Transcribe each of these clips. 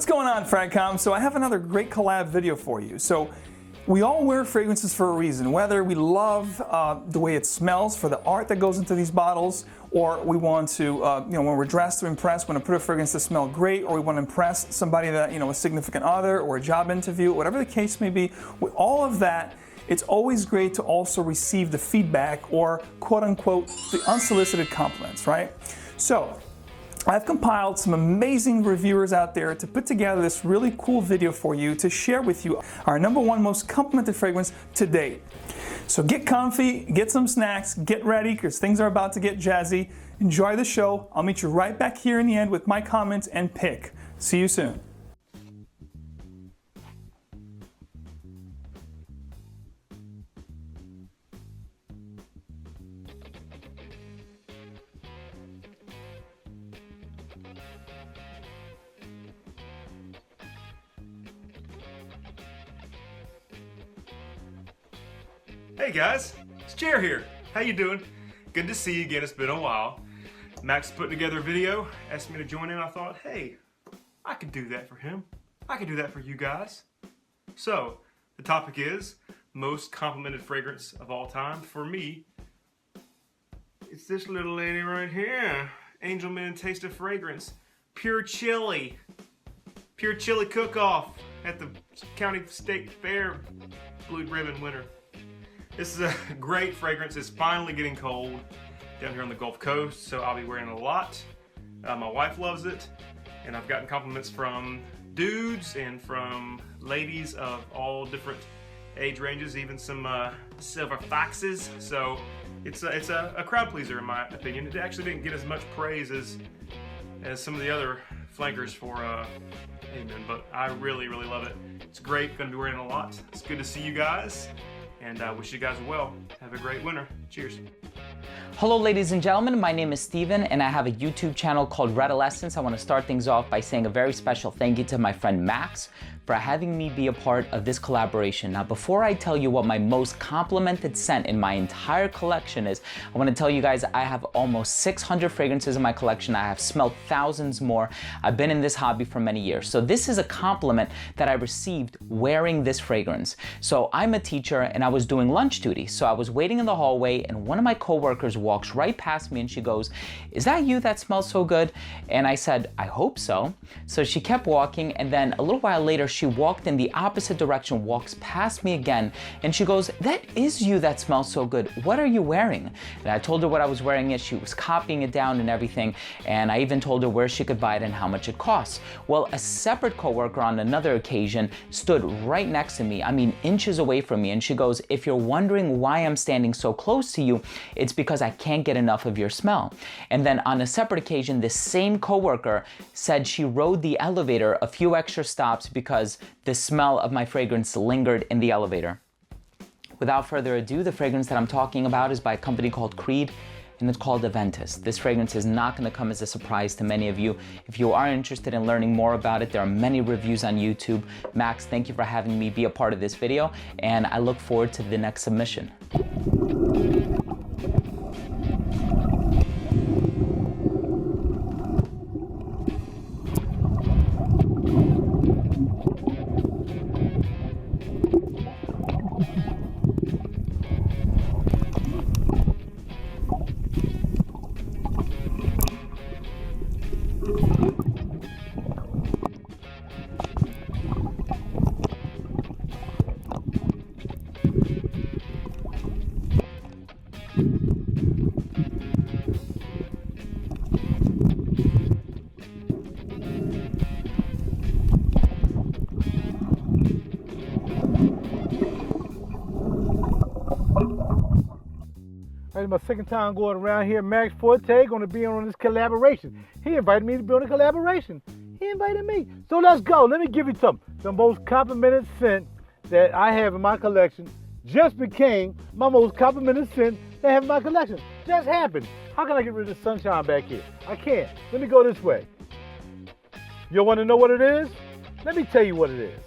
going on, FragComm? So I have another great collab video for you. So we all wear fragrances for a reason, whether we love the way it smells for the art that goes into these bottles, or we want to, when we're dressed to impress, want to put a fragrance to smell great, or we want to impress somebody that, a significant other or a job interview, whatever the case may be. With all of that, it's always great to also receive the feedback or quote unquote the unsolicited compliments, right? So I've compiled some amazing reviewers out there to put together this really cool video for you to share with you our #1 most complimented fragrance to date. So get comfy, get some snacks, get ready because things are about to get jazzy. Enjoy the show. I'll meet you right back here in the end with my comments and pick. See you soon. Hey guys, it's Jer here. How you doing? Good to see you again. It's been a while. Max put together a video, asked me to join in. I thought, hey, I could do that for him. I could do that for you guys. So, the topic is most complimented fragrance of all time. For me, it's this little lady right here. Angelman Taste of Fragrance. Pure Chili. Pure Chili Cook-Off at the County State Fair Blue Ribbon winner. This is a great fragrance. It's finally getting cold down here on the Gulf Coast, so I'll be wearing it a lot. My wife loves it, and I've gotten compliments from dudes and from ladies of all different age ranges, even some silver foxes. So it's a crowd pleaser in my opinion. It actually didn't get as much praise as some of the other flankers for Amen, but I really love it. It's great. Gonna be wearing it a lot. It's good to see you guys. And I wish you guys well. Have a great winter. Cheers. Hello ladies and gentlemen, my name is Steven and I have a YouTube channel called REDOLESSENCE. I want to start things off by saying a very special thank you to my friend Max for having me be a part of this collaboration. Now before I tell you what my most complimented scent in my entire collection is, I want to tell you guys I have almost 600 fragrances in my collection. I have smelled thousands more. I've been in this hobby for many years. So this is a compliment that I received wearing this fragrance. So I'm a teacher and I was doing lunch duty. So I was waiting in the hallway and one of my coworkers walks right past me and she goes, "Is that you that smells so good?" And I said, "I hope so." So she kept walking and then a little while later she walked in the opposite direction, walks past me again, and she goes, "That is you that smells so good. What are you wearing?" And I told her what I was wearing and she was copying it down and everything, and I even told her where she could buy it and how much it costs. Well, a separate coworker on another occasion stood right next to me, I mean inches away from me, and she goes, "If you're wondering why I'm standing so close to you, it's because I can't get enough of your smell." And then on a separate occasion, this same coworker said she rode the elevator a few extra stops because the smell of my fragrance lingered in the elevator. Without further ado, the fragrance that I'm talking about is by a company called Creed, and it's called Aventus. This fragrance is not going to come as a surprise to many of you. If you are interested in learning more about it, there are many reviews on YouTube. Max, thank you for having me be a part of this video, and I look forward to the next submission. It's my second time going around here. Max Forte going to be on this collaboration. He invited me to be on a collaboration. He invited me. So let's go. Let me give you something. The most complimented scent that I have in my collection just became my most complimented scent that I have in my collection. Just happened. How can I get rid of the sunshine back here? I can't. Let me go this way. You want to know what it is? Let me tell you what it is.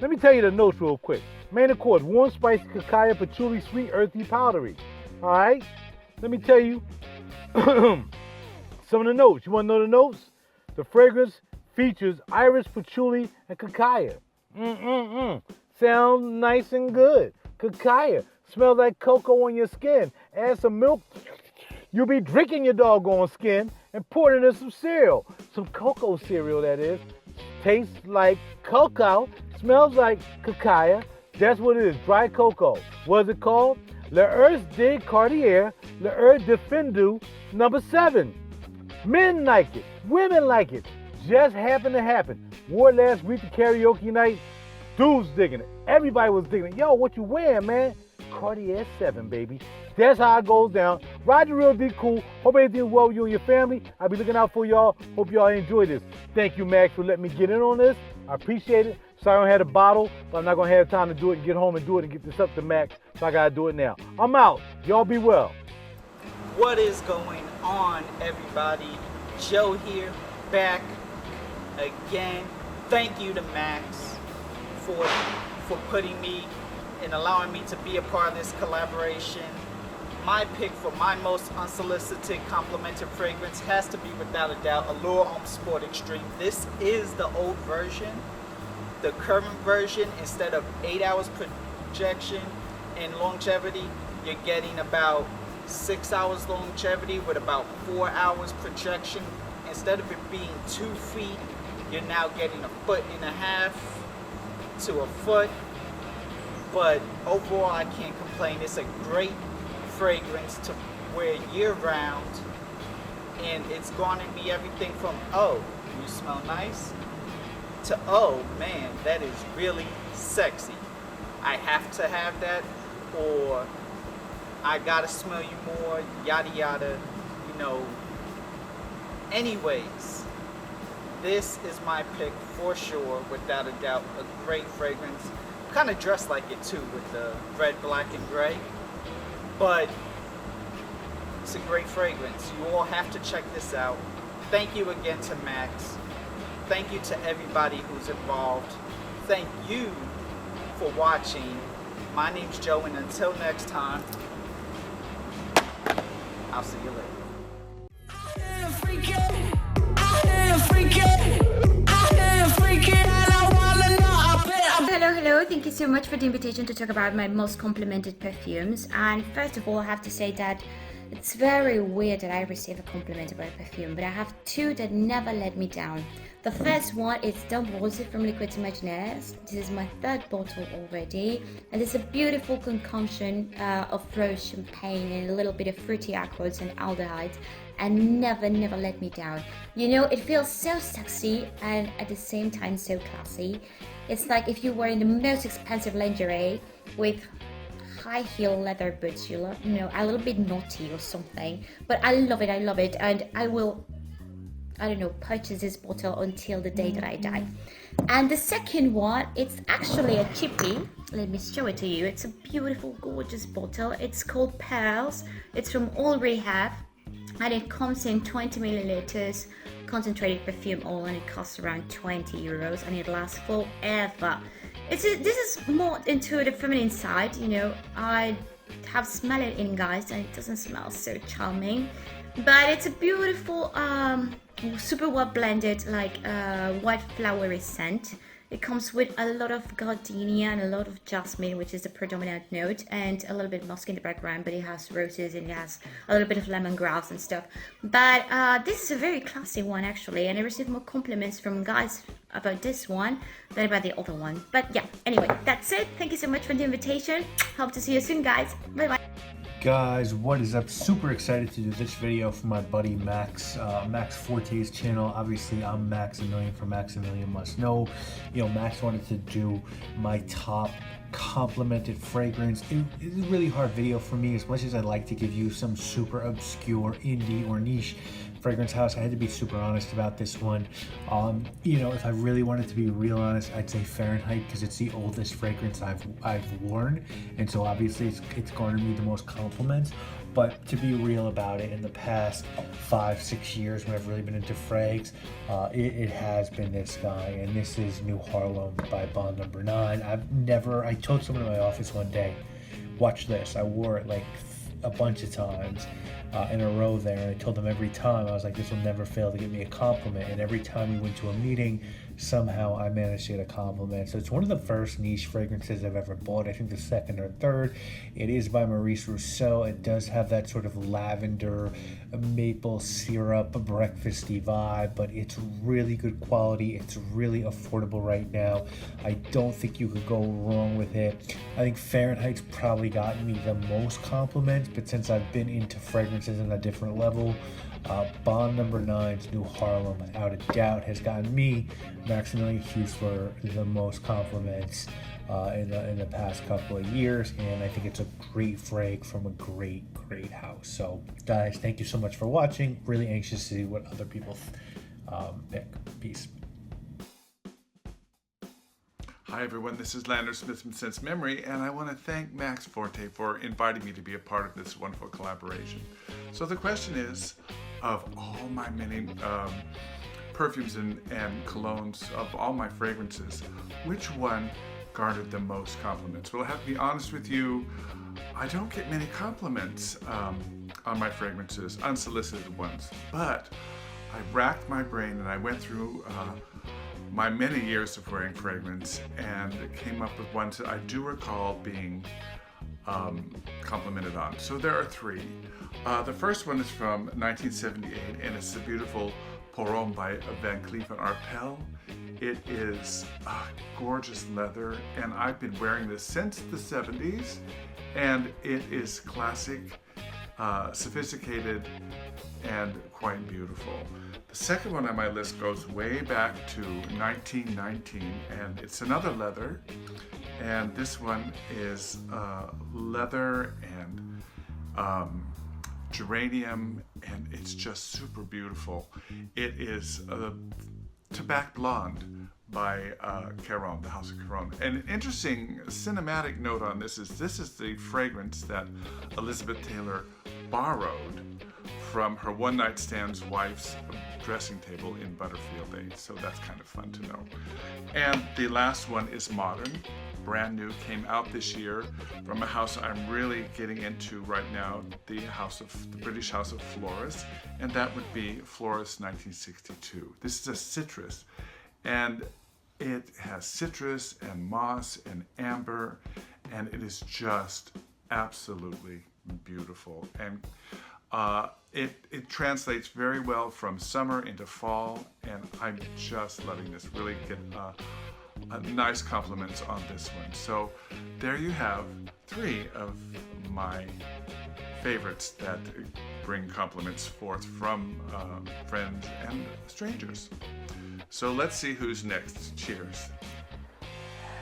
Let me tell you the notes real quick. Main accord, warm, spicy, cacao, patchouli, sweet, earthy, powdery. All right? Let me tell you some of the notes. You want to know the notes? The fragrance Features iris, patchouli, and cacao. Sounds nice and good. Cacao. Smells like cocoa on your skin. Add some milk. You'll be drinking your doggone skin and pouring it in some cereal. Some cocoa cereal, that is. Tastes like cocoa. Smells like cacao. That's what it is. Dry cocoa. What is it called? Le Heures de Cartier. Le Heures de Fendu. Number 7. Men like it. Women like it. Just happened to happen. Wore it last week to karaoke night. Dudes digging it. Everybody was digging it. Yo, what you wearing, man? Cartier 7, baby. That's how it goes down. Roger Real D Cool. Hope everything's well with you and your family. I'll be looking out for y'all. Hope y'all enjoy this. Thank you, Max, for letting me get in on this. I appreciate it. Sorry I don't have a bottle, but I'm not going to have time to do it and get home and do it and get this up to Max. So I got to do it now. I'm out. Y'all be well. What is going on, everybody? Joe here, back again. Thank you to Max for putting me and allowing me to be a part of this collaboration. My pick for my most unsolicited complimented fragrance has to be, without a doubt, Allure Homme Sport Extreme. This is the old version. The current version, instead of 8 hours projection and longevity, you're getting about 6 hours longevity with about 4 hours projection. Instead of it being 2 feet, you're now getting 1.5 feet to a foot. But overall, I can't complain. It's a great fragrance to wear year round, and it's garnered me everything from, oh, you smell nice, to, oh man, that is really sexy. I have to have that, or I gotta smell you more, yada yada, you know. Anyways, this is my pick for sure, without a doubt. A great fragrance. Kind of dressed like it too, with the red, black, and gray. But it's a great fragrance. You all have to check this out. Thank you again to Max. Thank you to everybody who's involved. Thank you for watching. My name's Joe, and until next time, I'll see you later. Hello, thank you so much for the invitation to talk about my most complimented perfumes. And first of all, I have to say that it's very weird that I receive a compliment about a perfume, but I have 2 that never let me down. The first one is D'Ambrose from Liquid Imaginaires. This is my 3rd bottle already, and it's a beautiful concoction of rose champagne and a little bit of fruity accords and aldehydes, and never let me down. You know, it feels so sexy and at the same time so classy. It's like if you were in the most expensive lingerie with high heel leather boots, you know, a little bit naughty or something. But I love it, and I will, I don't know, purchase this bottle until the day that I die. And the second one, it's actually a chippy. Let me show it to you. It's a beautiful, gorgeous bottle. It's called Pearls. It's from All Rehab, and it comes in 20 milliliters concentrated perfume oil, and it costs around 20 euros, and it lasts forever. This is more into the feminine side, you know. I have smelled it in, guys, and it doesn't smell so charming, but it's a beautiful super well blended, like white flowery scent. It comes with a lot of gardenia and a lot of jasmine, which is the predominant note, and a little bit of musk in the background, but it has roses and it has a little bit of lemongrass and stuff. But this is a very classy one, actually, and I received more compliments from guys about this one than about the other one. But yeah, anyway, that's it. Thank you so much for the invitation. Hope to see you soon, guys. Bye bye. Guys, what is up? Super excited to do this video for my buddy Max, Max Forte's channel. Obviously, I'm Maximilian from Maximilian Must Know. You know, Max wanted to do my top complimented fragrance. It's a really hard video for me, as much as I'd like to give you some super obscure indie or niche fragrance house. I had to be super honest about this one. You know, if I really wanted to be real honest, I'd say Fahrenheit, because it's the oldest fragrance I've worn, and so obviously it's garnered me the most compliments. But to be real about it, in the past 5-6 years when I've really been into frags, it has been this guy, and this is New Harlem by Bond No. 9. I told someone in my office one day, watch this. I wore it like a bunch of times in a row there, and I told them every time, I was like, this will never fail to give me a compliment, and every time we went to a meeting, somehow I managed to get a compliment. So it's one of the first niche fragrances I've ever bought. I think the second or third. It is by Maurice Rousseau. It does have that sort of lavender, maple syrup, breakfasty vibe, but it's really good quality. It's really affordable right now. I don't think you could go wrong with it. I think Fahrenheit's probably gotten me the most compliments, but since I've been into fragrances on a different level, Bond No. 9's New Harlem, without a doubt, has gotten me, Maximilian HEUSLER, the most compliments in the past couple of years, and I think it's a great frag from a great house. So guys, thank you so much for watching. Really anxious to see what other people pick. Peace. Hi everyone, this is Lander Smith from Sense Memory, and I want to thank Max Forte for inviting me to be a part of this wonderful collaboration. So the question is, of all my many perfumes and colognes, of all my fragrances, which one garnered the most compliments? Well, I have to be honest with you, I don't get many compliments on my fragrances, unsolicited ones, but I racked my brain and I went through my many years of wearing fragrance and came up with ones that I do recall being complimented on. So there are three. The first one is from 1978, and it's the beautiful Pour Homme by Van Cleef & Arpels. It is gorgeous leather, and I've been wearing this since the 70s, and it is classic, sophisticated, and quite beautiful. The second one on my list goes way back to 1919, and it's another leather, and this one is leather and geranium, and it's just super beautiful. It is Tobacco Blonde by Caron, the House of Caron. And an interesting cinematic note on this is the fragrance that Elizabeth Taylor borrowed from her one-night stand's wife's dressing table in Butterfield Day, so that's kind of fun to know. And the last one is modern, brand new, came out this year from a house I'm really getting into right now, the British House of Floris, and that would be Floris 1962. This is a citrus, and it has citrus and moss and amber, and it is just absolutely beautiful. And it translates very well from summer into fall, and I'm just loving this. Really get nice compliments on this one. So there you have three of my favorites that bring compliments forth from friends and strangers. So let's see who's next. Cheers.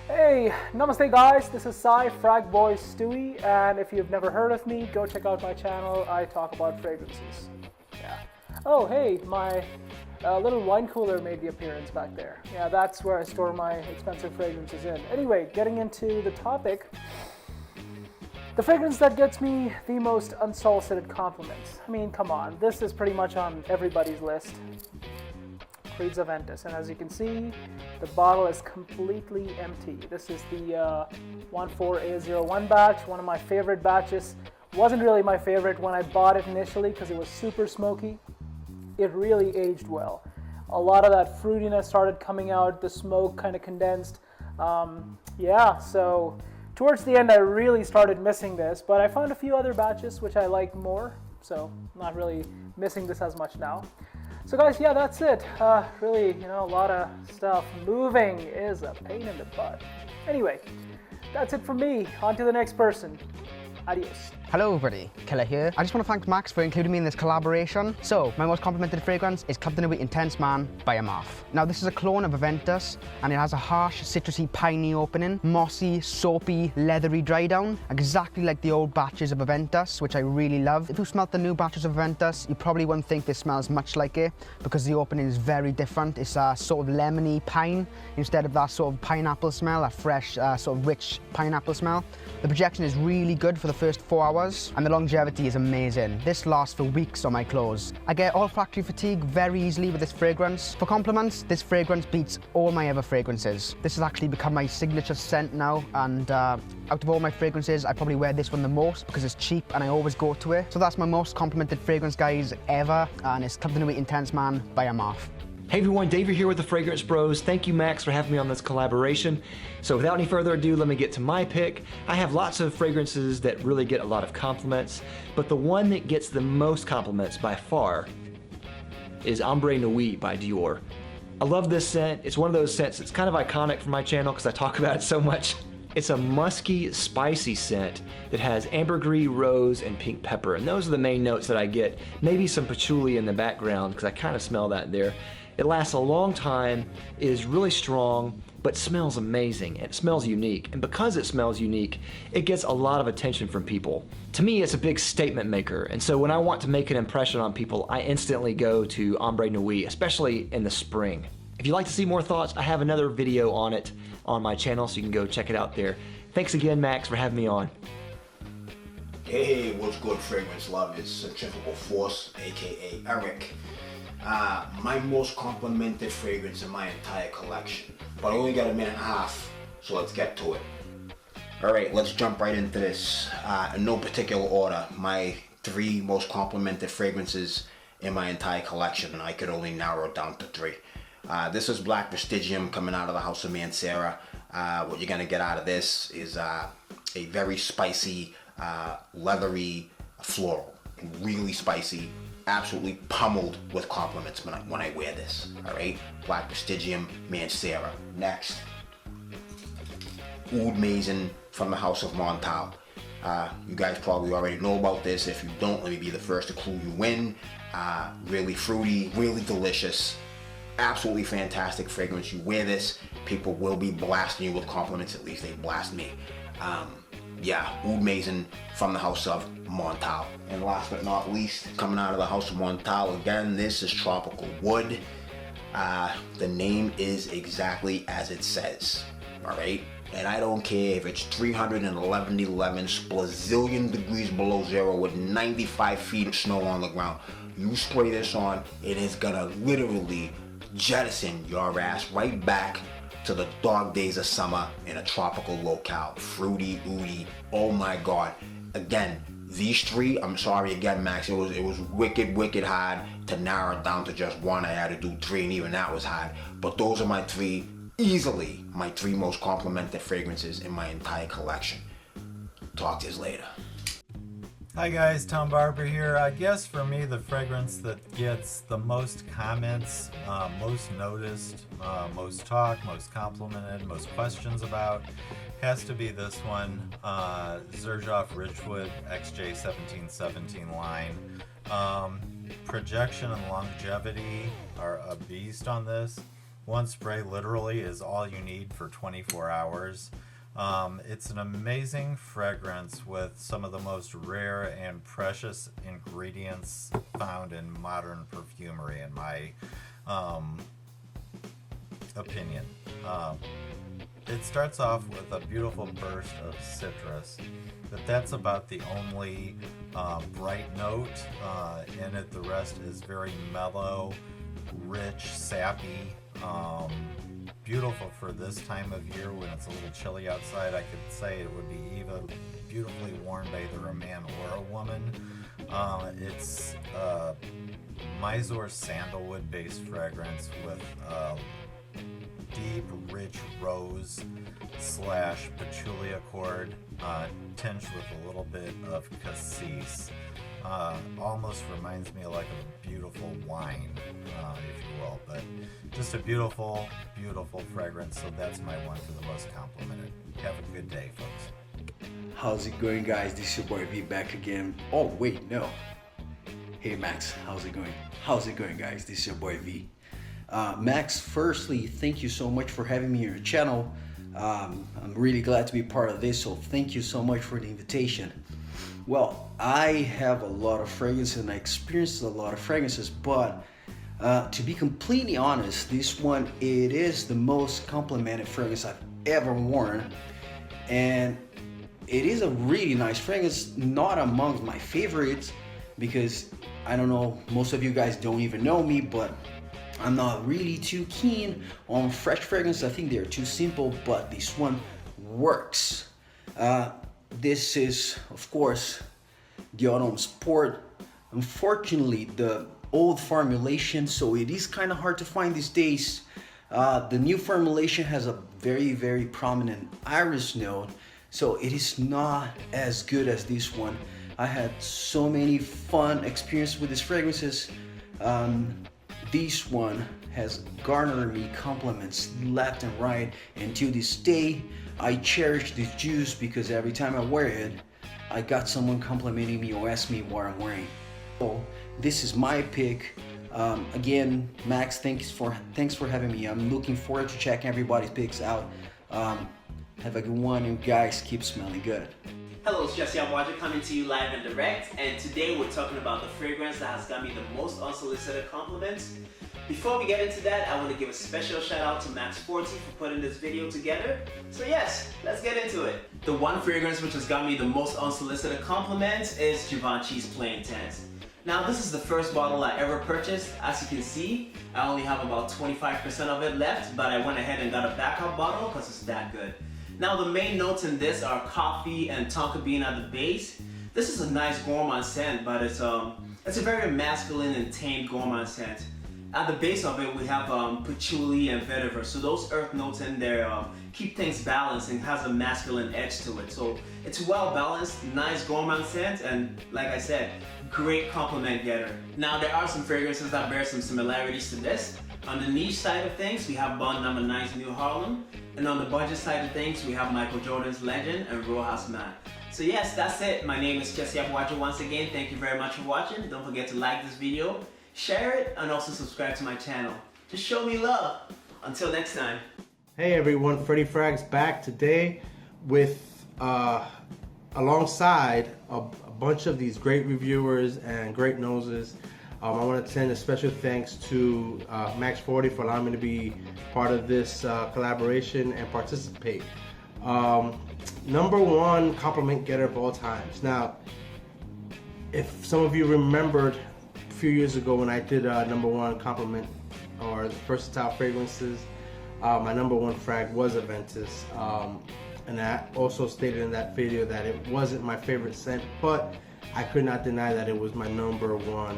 Hey, namaste guys, this is FRAGBOY STEWIE, and if you've never heard of me, go check out my channel. I talk about fragrances. Yeah. Oh, hey, my little wine cooler made the appearance back there. Yeah, that's where I store my expensive fragrances in. Anyway, getting into the topic, the fragrance that gets me the most unsolicited compliments. I mean, come on, this is pretty much on everybody's list. Creed's Aventus, and as you can see, the bottle is completely empty. This is the 14A01 batch, one of my favorite batches. Wasn't really my favorite when I bought it initially because it was super smoky. It really aged well. A lot of that fruitiness started coming out, the smoke kind of condensed. Yeah, so towards the end I really started missing this, but I found a few other batches which I like more, so I'm not really missing this as much now. So guys, yeah, that's it. Really, you know, a lot of stuff. Moving is a pain in the butt. Anyway, that's it from me. On to the next person. Adios. Hello everybody, Killer here. I just want to thank Max for including me in this collaboration. So, my most complimented fragrance is Club de Nuit Intense Man by Amarth. Now this is a clone of Aventus, and it has a harsh, citrusy, piney opening, mossy, soapy, leathery dry down, exactly like the old batches of Aventus, which I really love. If you smelt the new batches of Aventus, you probably wouldn't think this smells much like it, because the opening is very different. It's a sort of lemony pine, instead of that sort of pineapple smell, a fresh, sort of rich pineapple smell. The projection is really good for the first 4 hours. hours, and the longevity is amazing. This lasts for weeks on my clothes. I get olfactory fatigue very easily with this fragrance. For compliments, this fragrance beats all my other fragrances. This has actually become my signature scent now, and out of all my fragrances, I probably wear this one the most because it's cheap and I always go to it. So that's my most complimented fragrance, guys, ever, and it's Club the Nuit Intense Man by Amarth. Hey everyone, David here with the Fragrance Bros. Thank you, Max, for having me on this collaboration. So without any further ado, let me get to my pick. I have lots of fragrances that really get a lot of compliments, but the one that gets the most compliments by far is Ombre Nuit by Dior. I love this scent. It's one of those scents that's kind of iconic for my channel because I talk about it so much. It's a musky, spicy scent that has ambergris, rose, and pink pepper, and those are the main notes that I get. Maybe some patchouli in the background because I kind of smell that there. It lasts a long time, is really strong, but smells amazing, and it smells unique. And because it smells unique, it gets a lot of attention from people. To me, it's a big statement maker, and so when I want to make an impression on people, I instantly go to Ombre Nuit, especially in the spring. If you'd like to see more thoughts, I have another video on it on my channel, so you can go check it out there. Thanks again, Max, for having me on. Hey, what's good, fragrance love? It's Centrifugal Force, aka Eric. My most complimented fragrance in my entire collection, but I only got a minute and a half, so let's get to it. Alright, let's jump right into this. In no particular order, my 3 most complimented fragrances in my entire collection, and I could only narrow it down to 3. This is Black Vestigium coming out of the House of Mancera. What you're going to get out of this is a very spicy, leathery floral. Really spicy. Absolutely pummeled with compliments when I wear this. Alright? Black Vestigium, Mancera. Next. Oud Maison from the House of Montal. You guys probably already know about this. If you don't, let me be the first to clue you in. Really fruity, really delicious. Absolutely fantastic fragrance. You wear this, people will be blasting you with compliments. At least they blast me. Yeah, Oud Maison from the House of Montal. And last but not least, coming out of the House of Montal again, this is Tropical Wood. The name is exactly as it says, all right? And I don't care if it's 311 splazillion degrees below zero with 95 feet of snow on the ground. You spray this on, it is gonna literally jettison your ass right back to the dog days of summer in a tropical locale. Fruity, oody, oh my God. Again, these 3, I'm sorry again, Max, it was wicked hard to narrow it down to just 1. I had to do 3, and even that was hard. But those are my 3, easily my 3 most complimented fragrances in my entire collection. Talk to you later. Hi guys, Tom Barber here. I guess for me the fragrance that gets the most comments, most noticed, most talk, most complimented, most questions about has to be this one, Xerjoff Ridgewood XJ1717 line. Projection and longevity are a beast on this. One spray literally is all you need for 24 hours. It's an amazing fragrance with some of the most rare and precious ingredients found in modern perfumery, in my opinion. It starts off with a beautiful burst of citrus, but that's about the only bright note in it. The rest is very mellow, rich, sappy. Beautiful for this time of year when it's a little chilly outside. I could say it would be either beautifully worn by either a man or a woman. It's a Mysore sandalwood based fragrance with deep, rich rose / patchouli accord tinged with a little bit of cassis. Almost reminds me like a beautiful wine, if you will, but just a beautiful, beautiful fragrance. So that's my one for the most complimented. Have a good day, folks. How's it going, guys? This is your boy V back again. Oh wait, no. Hey Max, how's it going? How's it going, guys? This is your boy V. Max, firstly, thank you so much for having me on your channel. I'm really glad to be part of this, so thank you so much for the invitation. Well, I have a lot of fragrances and I experienced a lot of fragrances, but to be completely honest, this one, it is the most complimented fragrance I've ever worn, and it is a really nice fragrance, not amongst my favorites because I don't know, most of you guys don't even know me, but I'm not really too keen on fresh fragrance. I think they're too simple, but this one works. This is, of course, the Autumn Sport. Unfortunately, the old formulation, so it is kind of hard to find these days. The new formulation has a very, very prominent iris note, so it is not as good as this one. I had so many fun experiences with these fragrances. This one has garnered me compliments left and right, and to this day I cherish this juice because every time I wear it I got someone complimenting me or ask me what I'm wearing. So this is my pick. Again, Max, thanks for having me. I'm looking forward to checking everybody's picks out. Have a good one, and guys, keep smelling good. Hello, it's Jesse ABOAGTE coming to you live and direct, and today we're talking about the fragrance that has got me the most unsolicited compliments. Before we get into that, I want to give a special shout out to Max 40 for putting this video together. So yes, let's get into it. The one fragrance which has got me the most unsolicited compliments is Givenchy's Play Intense. Now this is the first bottle I ever purchased. As you can see, I only have about 25% of it left, but I went ahead and got a backup bottle because it's that good. Now the main notes in this are coffee and tonka bean at the base. This is a nice gourmand scent, but it's a very masculine and tame gourmand scent. At the base of it we have patchouli and vetiver, so those earth notes in there keep things balanced and has a masculine edge to it. So it's well balanced, nice gourmand scent, and like I said, great compliment getter. Now there are some fragrances that bear some similarities to this. On the niche side of things, we have Bond No. 9's New Harlem, and on the budget side of things, we have Michael Jordan's Legend and Rojas Matte. So yes, that's it. My name is Jesse ABOAGTE once again. Thank you very much for watching. Don't forget to like this video, share it, and also subscribe to my channel. Just show me love. Until next time. Hey everyone, FREDDIEFRAGZ back today with alongside a bunch of these great reviewers and great noses. I want to send a special thanks to Max 40 for allowing me to be part of this collaboration and participate. #1 compliment getter of all times. Now, if some of you remembered a few years ago when I did #1 compliment or versatile fragrances, my #1 frag was Aventus. And I also stated in that video that it wasn't my favorite scent, but I could not deny that it was my #1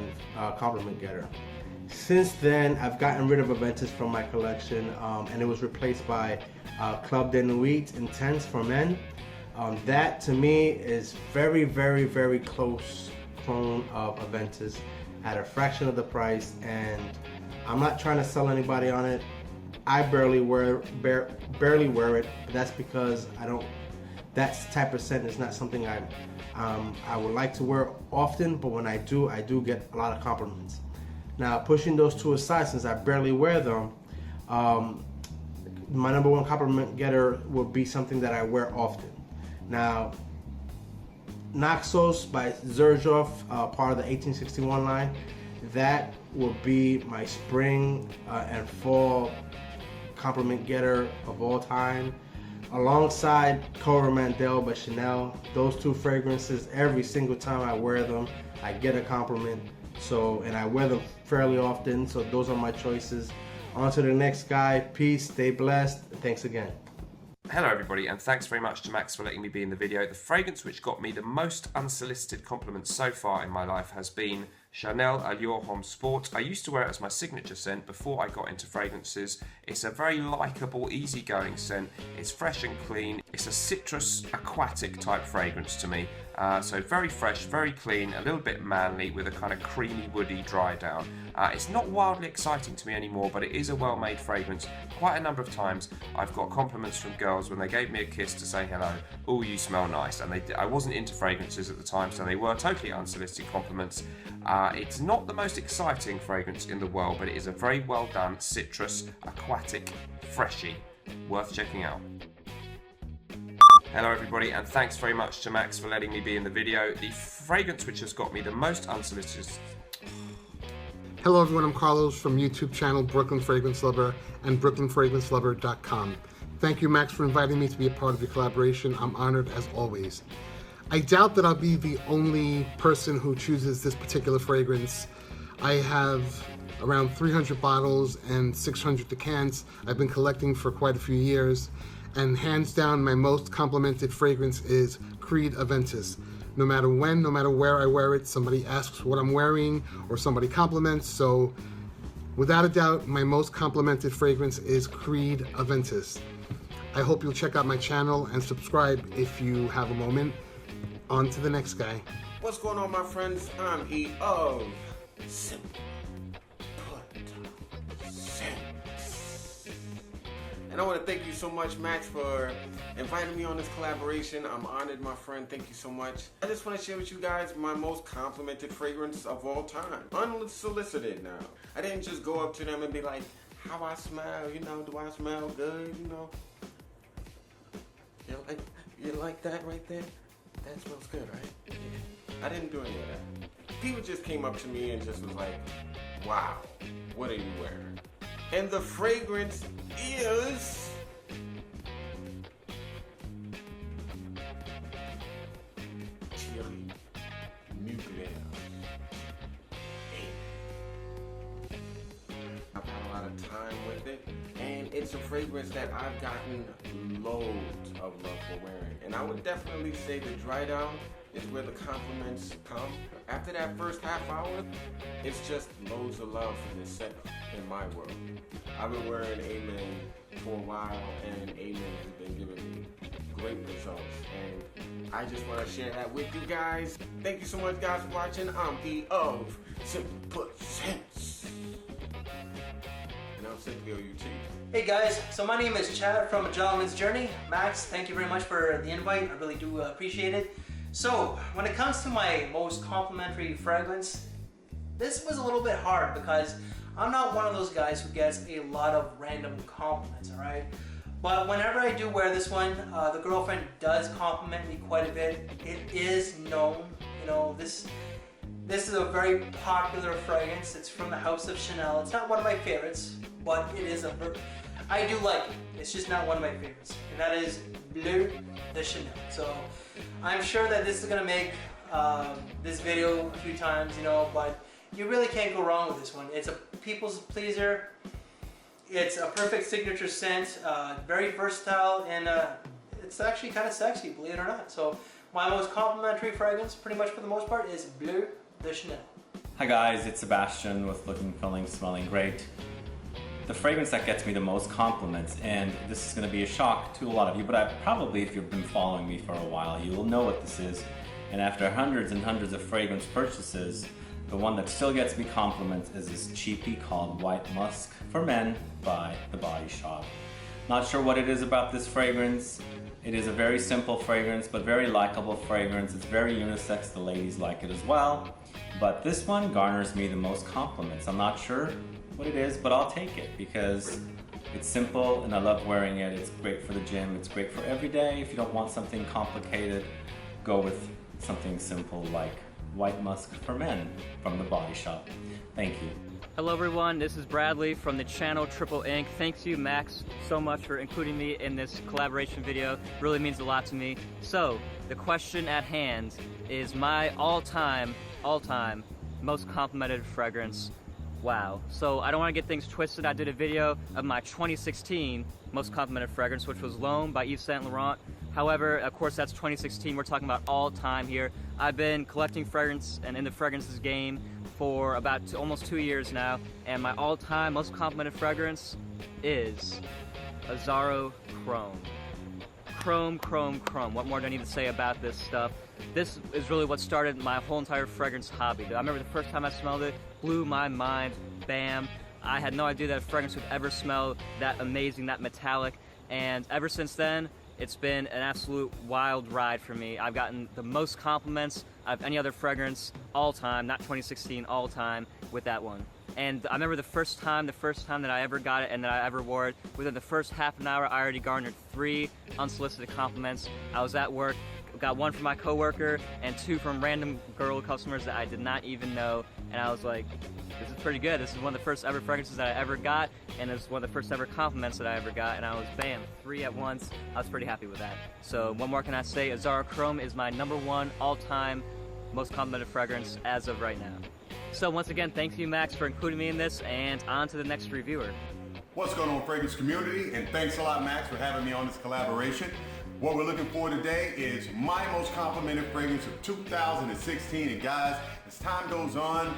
compliment getter. Since then, I've gotten rid of Aventus from my collection, and it was replaced by Club de Nuit Intense for men. That to me is very, very, very close clone of Aventus at a fraction of the price, and I'm not trying to sell anybody on it. I barely wear it, but that's because that type of scent is not something I would like to wear often, but when I do get a lot of compliments. Now, pushing those two aside, since I barely wear them, my #1 compliment getter will be something that I wear often. Now, Naxos by Xerjoff, part of the 1861 line, that will be my spring and fall compliment getter of all time. Alongside Coromandel by Chanel, those two fragrances, every single time I wear them, I get a compliment. So, and I wear them fairly often, so those are my choices. On to the next guy. Peace, stay blessed. Thanks again. Hello everybody, and thanks very much to Max for letting me be in the video. The fragrance which got me the most unsolicited compliments so far in my life has been Chanel Allure Homme Sport. I used to wear it as my signature scent before I got into fragrances. It's a very likeable, easygoing scent. It's fresh and clean. It's a citrus, aquatic type fragrance to me. So very fresh, very clean, a little bit manly with a kind of creamy, woody dry down. It's not wildly exciting to me anymore, but it is a well-made fragrance. Quite a number of times I've got compliments from girls when they gave me a kiss to say hello. Oh, you smell nice. And I wasn't into fragrances at the time, so they were totally unsolicited compliments. It's not the most exciting fragrance in the world, but it is a very well done citrus, aquatic, freshy. Worth checking out. Hello everybody, and thanks very much to Max for letting me be in the video. The fragrance which has got me the most unsolicited... Hello everyone, I'm Carlos from YouTube channel Brooklyn Fragrance Lover and BrooklynFragranceLover.com. Thank you, Max, for inviting me to be a part of your collaboration. I'm honored as always. I doubt that I'll be the only person who chooses this particular fragrance. I have around 300 bottles and 600 decants. I've been collecting for quite a few years, and hands down, my most complimented fragrance is Creed Aventus. No matter when, no matter where I wear it, somebody asks what I'm wearing or somebody compliments. So without a doubt, my most complimented fragrance is Creed Aventus. I hope you'll check out my channel and subscribe if you have a moment. On to the next guy. What's going on, my friends? I'm E of and I want to thank you so much, Max, for inviting me on this collaboration. I'm honored, my friend. Thank you so much. I just want to share with you guys my most complimented fragrance of all time. Unsolicited now. I didn't just go up to them and be like, how I smell, you know, do I smell good, you know? You like that right there? That smells good, right? Yeah. I didn't do any of that. People just came up to me and just was like, wow, what are you wearing? And the fragrance is chili nuclear. I've had a lot of time with it, and it's a fragrance that I've gotten loads of love for wearing. And I would definitely say the dry down is where the compliments come. After that first half hour, it's just loads of love for this scent in my world. I've been wearing Amen for a while, and Amen has been giving me great results. And I just want to share that with you guys. Thank you so much, guys, for watching. I'm E of Simple Put Sense. And I'm Simply OUT. Hey guys, so my name is Chad from A Gentleman's Journey. Max, thank you very much for the invite. I really do appreciate it. So, when it comes to my most complimentary fragrance, this was a little bit hard because I'm not one of those guys who gets a lot of random compliments, alright? But whenever I do wear this one, the girlfriend does compliment me quite a bit. It is known, you know, this is a very popular fragrance. It's from the House of Chanel. It's not one of my favorites, but it is I do like it. It's just not one of my favorites. And that is Bleu de Chanel. So I'm sure that this is gonna make this video a few times, you know, but you really can't go wrong with this one. It's a people's pleaser. It's a perfect signature scent, very versatile, and it's actually kind of sexy, believe it or not. So my most complimentary fragrance, pretty much for the most part, is Bleu de Chanel. Hi guys, it's Sebastian with Looking, Feeling, Smelling Great. The fragrance that gets me the most compliments, and this is going to be a shock to a lot of you, but probably if you've been following me for a while, you will know what this is. And after hundreds and hundreds of fragrance purchases, the one that still gets me compliments is this cheapie called White Musk for Men by The Body Shop. Not sure what it is about this fragrance. It is a very simple fragrance, but very likable fragrance. It's very unisex, the ladies like it as well. But this one garners me the most compliments. I'm not sure what it is, but I'll take it because it's simple and I love wearing it. It's great for the gym, it's great for every day. If you don't want something complicated, go with something simple like White Musk for Men from The Body Shop. Thank you. Hello everyone, this is Bradley from the channel Triple Ink. Thank you, Max, so much for including me in this collaboration video. It really means a lot to me. So, the question at hand is my all-time most complimented fragrance. Wow. So I don't want to get things twisted. I did a video of my 2016 most complimented fragrance, which was L'Homme by Yves Saint Laurent. However, of course, that's 2016. We're talking about all time here. I've been collecting fragrance and in the fragrances game for about almost 2 years now, and my all-time most complimented fragrance is Azzaro Chrome. Chrome. What more do I need to say about this stuff? This is really what started my whole entire fragrance hobby. I remember the first time I smelled it, blew my mind, bam. I had no idea that a fragrance would ever smell that amazing, that metallic, and ever since then, it's been an absolute wild ride for me. I've gotten the most compliments of any other fragrance all time, not 2016, all time with that one. And I remember the first time that I ever got it and that I ever wore it, within the first half an hour, I already garnered 3 unsolicited compliments. I was at work, got one from my coworker and 2 from random girl customers that I did not even know, and I was like, this is pretty good. This is one of the first ever fragrances that I ever got, and it's one of the first ever compliments that I ever got, and I was, bam, 3 at once. I was pretty happy with that. So what more can I say? Azara Chrome is my #1 all-time most complimented fragrance as of right now. So once again, thank you, Max, for including me in this, and on to the next reviewer. What's going on, fragrance community? And thanks a lot, Max, for having me on this collaboration. What we're looking for today is my most complimented fragrance of 2016. And guys, as time goes on,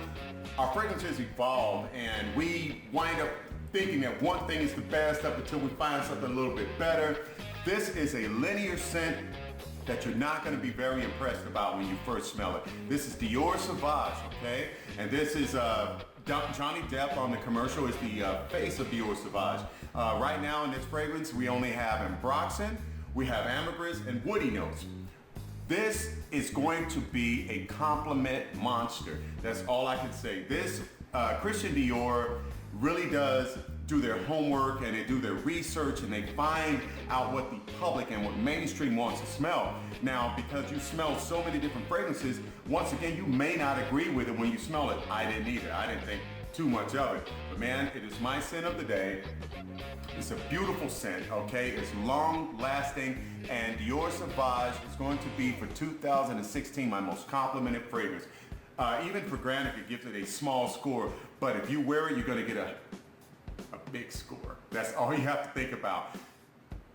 our fragrances evolve, and we wind up thinking that one thing is the best up until we find something a little bit better. This is a linear scent that you're not going to be very impressed about when you first smell it. This is Dior Sauvage, okay? And this is Johnny Depp on the commercial is the face of Dior Sauvage. Right now in this fragrance, we only have ambroxan, we have ambergris, and woody notes. This is going to be a compliment monster. That's all I can say. This Christian Dior really does do their homework, and they do their research, and they find out what the public and what mainstream wants to smell. Now, because you smell so many different fragrances, once again, you may not agree with it when you smell it. I didn't either. I didn't think too much of it. But man, it is my scent of the day. It's a beautiful scent, okay? It's long lasting, and Dior Sauvage is going to be, for 2016, my most complimented fragrance. Even for granted, it gives it a small score, but if you wear it, you're gonna get a big score. That's all you have to think about.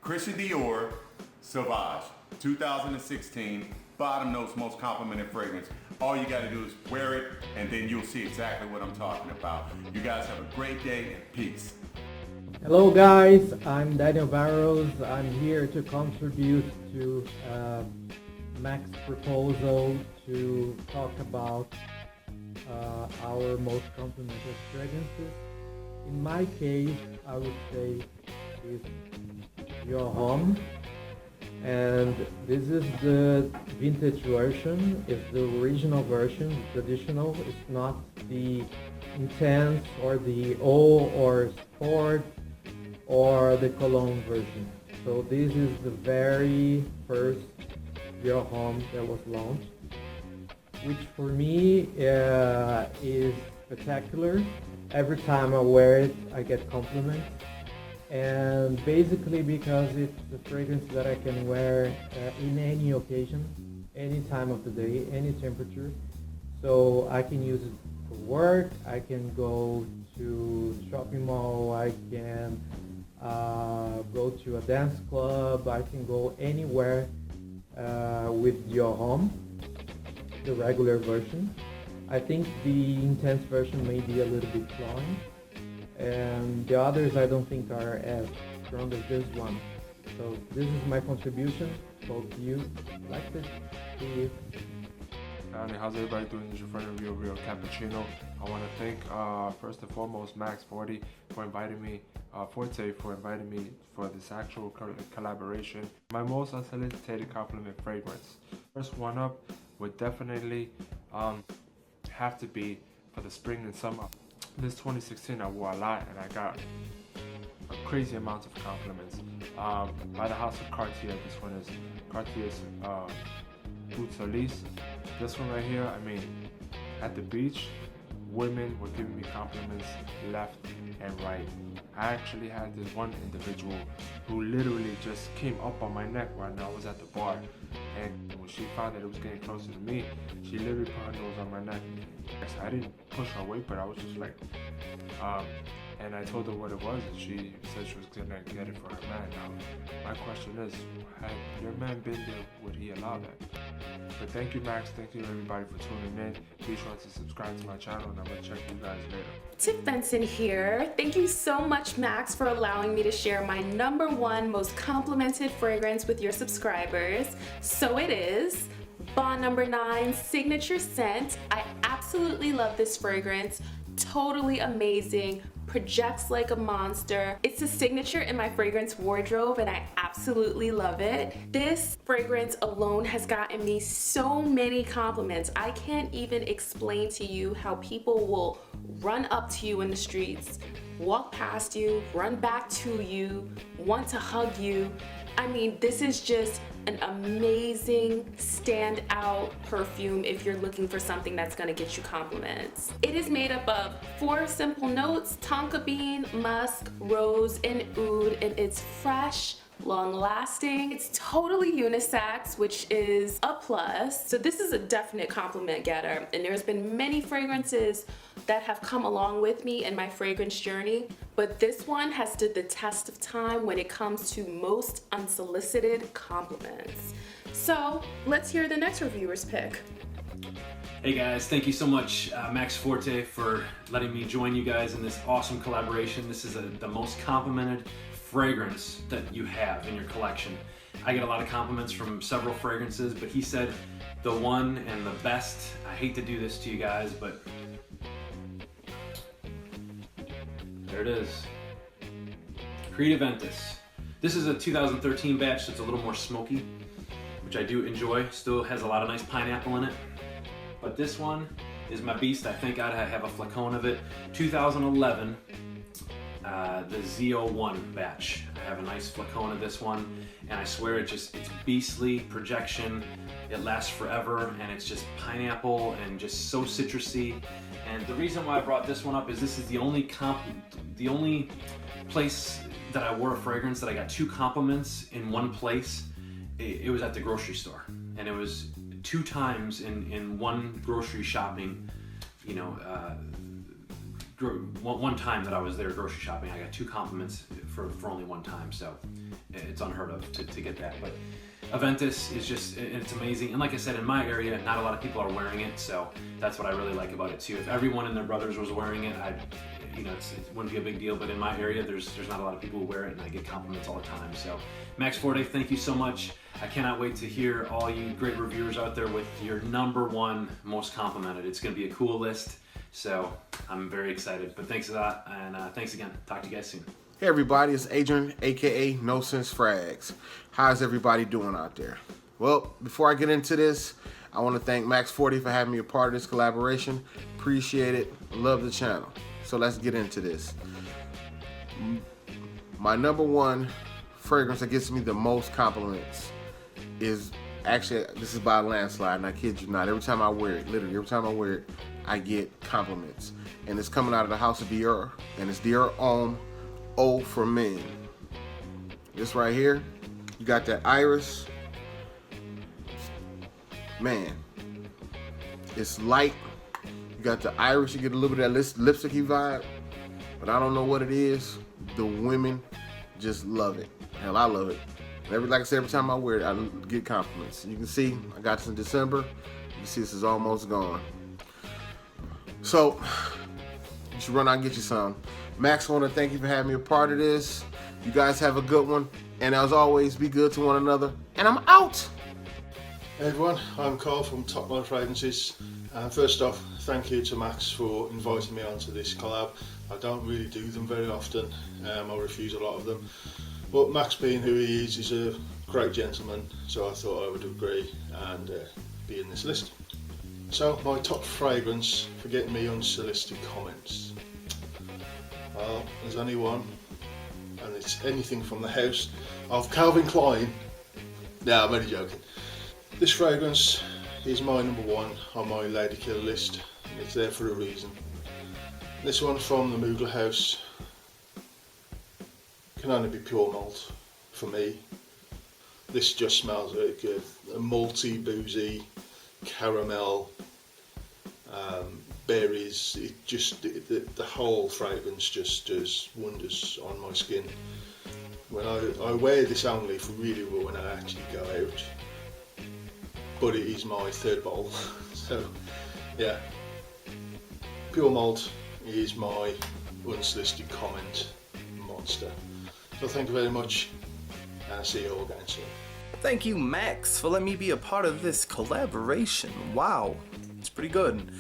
Christian Dior Sauvage 2016 bottom notes most complimented fragrance. All you got to do is wear it, and then you'll see exactly what I'm talking about. You guys have a great day, and peace. Hello guys, I'm Daniel Barros. I'm here to contribute to Max's proposal to talk about our most complimented fragrances. In my case, I would say it's Your Home, and this is the vintage version. It's the original version, the traditional. It's not the intense or the eau or sport or the cologne version. So this is the very first Your Home that was launched, which for me is spectacular. Every time I wear it, I get compliments, and basically because it's a fragrance that I can wear in any occasion, any time of the day, any temperature. So I can use it for work, I can go to shopping mall, I can go to a dance club, I can go anywhere with Your Home, the regular version. I think the intense version may be a little bit strong, and the others I don't think are as strong as this one. So this is my contribution. Hope you liked it. See you. Howdy, how's everybody doing? This is your friend Real Cappuccino. I want to thank first and foremost Max Forte for inviting me for this actual collaboration. My most unsolicited compliment fragrance. First one up would definitely have to be for the spring and summer. This 2016 I wore a lot, and I got a crazy amount of compliments. By the House of Cartier, this one is Cartier's Bout Solis. This one right here, I mean, at the beach, women were giving me compliments left and right. I actually had this one individual who literally just came up on my neck when I was at the bar, and when she found that it was getting closer to me, she literally put her nose on my neck. I didn't push her away, but I was just like, and I told her what it was, and she said she was gonna get it for her man. Now, my question is, had your man been there, would he allow that? But thank you, Max. Thank you, everybody, for tuning in. Be sure to subscribe to my channel, and I'm gonna check you guys later. Tip Benson here. Thank you so much, Max, for allowing me to share my #1 most complimented fragrance with your subscribers. So it is Bond No. 9 Signature Scent. I absolutely love this fragrance. Totally amazing. Projects like a monster. It's a signature in my fragrance wardrobe, and I absolutely love it. This fragrance alone has gotten me so many compliments. I can't even explain to you how people will run up to you in the streets, walk past you, run back to you, want to hug you. I mean, this is just an amazing standout perfume if you're looking for something that's gonna get you compliments. It is made up of 4 simple notes: tonka bean, musk, rose, and oud, and it's fresh, long-lasting. It's totally unisex, which is a plus. So this is a definite compliment getter, and there's been many fragrances that have come along with me in my fragrance journey, but this one has stood the test of time when it comes to most unsolicited compliments. So let's hear the next reviewer's pick. Hey guys, thank you so much, Max Forte, for letting me join you guys in this awesome collaboration. This is the most complimented fragrance that you have in your collection. I get a lot of compliments from several fragrances, but he said the one and the best. I hate to do this to you guys, but there it is. Creed Aventus. This is a 2013 batch, so it's a little more smoky, which I do enjoy. Still has a lot of nice pineapple in it. But this one is my beast. I think I have a flacon of it. 2011, the Z01 batch. I have a nice flacon of this one, and I swear it's beastly projection. It lasts forever, and it's just pineapple and just so citrusy. And the reason why I brought this one up is this is the only place that I wore a fragrance that I got 2 compliments in one place. It was at the grocery store, and it was 2 times in one grocery shopping, you know, one time that I was there grocery shopping, I got 2 compliments for only one time, so it's unheard of to get that. But Aventus is just, it's amazing. And like I said, in my area, not a lot of people are wearing it, so that's what I really like about it too. If everyone and their brothers was wearing it, it wouldn't be a big deal, but in my area, there's not a lot of people who wear it, and I get compliments all the time. So Max Forte, thank you so much. I cannot wait to hear all you great reviewers out there with your #1 most complimented. It's gonna be a cool list, so I'm very excited. But thanks a lot, and thanks again. Talk to you guys soon. Hey everybody, it's Adrian, aka KNOWSCENTZ FRAGS. How's everybody doing out there? Well, before I get into this, I want to thank Max Forte for having me a part of this collaboration. Appreciate it. Love the channel. So let's get into this. My #1 fragrance that gets me the most compliments is actually, this is by a landslide, and I kid you not. Every time I wear it, literally every time I wear it, I get compliments. And it's coming out of the house of Dior, and it's Dior Homme Eau for Men. This right here, you got that iris. Man, it's light. You got the iris, you get a little bit of that lipsticky vibe, but I don't know what it is. The women just love it. Hell, I love it. Like I said, every time I wear it, I get compliments. You can see, I got this in December. You can see this is almost gone. So, you should run out and get you some. Max, I want to thank you for having me a part of this. You guys have a good one. And as always, be good to one another. And I'm out! Hey everyone, I'm Carl from Top Line Fragrances. First off, thank you to Max for inviting me onto this collab. I don't really do them very often. I refuse a lot of them. But Max, being who he is a great gentleman, so I thought I would agree and be in this list. So, my top fragrance for getting me unsolicited comments. Well, there's only one, and it's anything from the house of Calvin Klein. No, I'm only joking. This fragrance is my #1 on my Lady Killer list, and it's there for a reason. This one from the Moodle house can only be pure malt for me. This just smells very good. A malty, boozy, caramel, berries. It just, the whole fragrance just does wonders on my skin. When I wear this only for really when I actually go out. But it is my 3rd bottle, so yeah. Pure malt is my unsolicited comment monster. So thank you very much, and I'll see you all again soon. Thank you, Max, for letting me be a part of this collaboration. Wow, it's pretty good.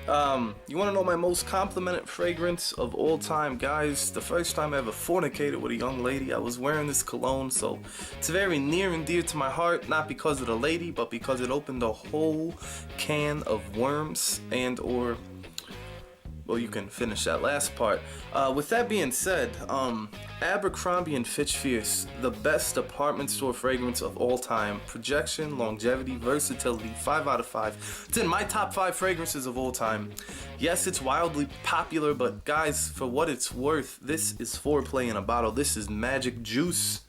You want to know my most complimented fragrance of all time, guys? The first time I ever fornicated with a young lady, I was wearing this cologne, so it's very near and dear to my heart, not because of the lady, but because it opened a whole can of worms and or well, you can finish that last part. With that being said, Abercrombie & Fitch Fierce, the best department store fragrance of all time. Projection, longevity, versatility, 5 out of 5. It's in my top 5 fragrances of all time. Yes, it's wildly popular, but guys, for what it's worth, this is foreplay in a bottle. This is magic juice.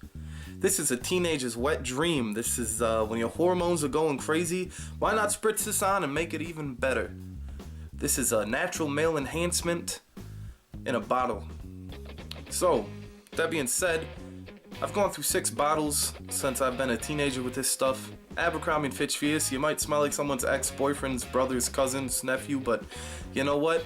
This is a teenager's wet dream. This is when your hormones are going crazy. Why not spritz this on and make it even better? This is a natural male enhancement in a bottle. So, that being said, I've gone through 6 bottles since I've been a teenager with this stuff. Abercrombie & Fitch Fierce, you might smell like someone's ex-boyfriend's brother's cousin's nephew, but you know what?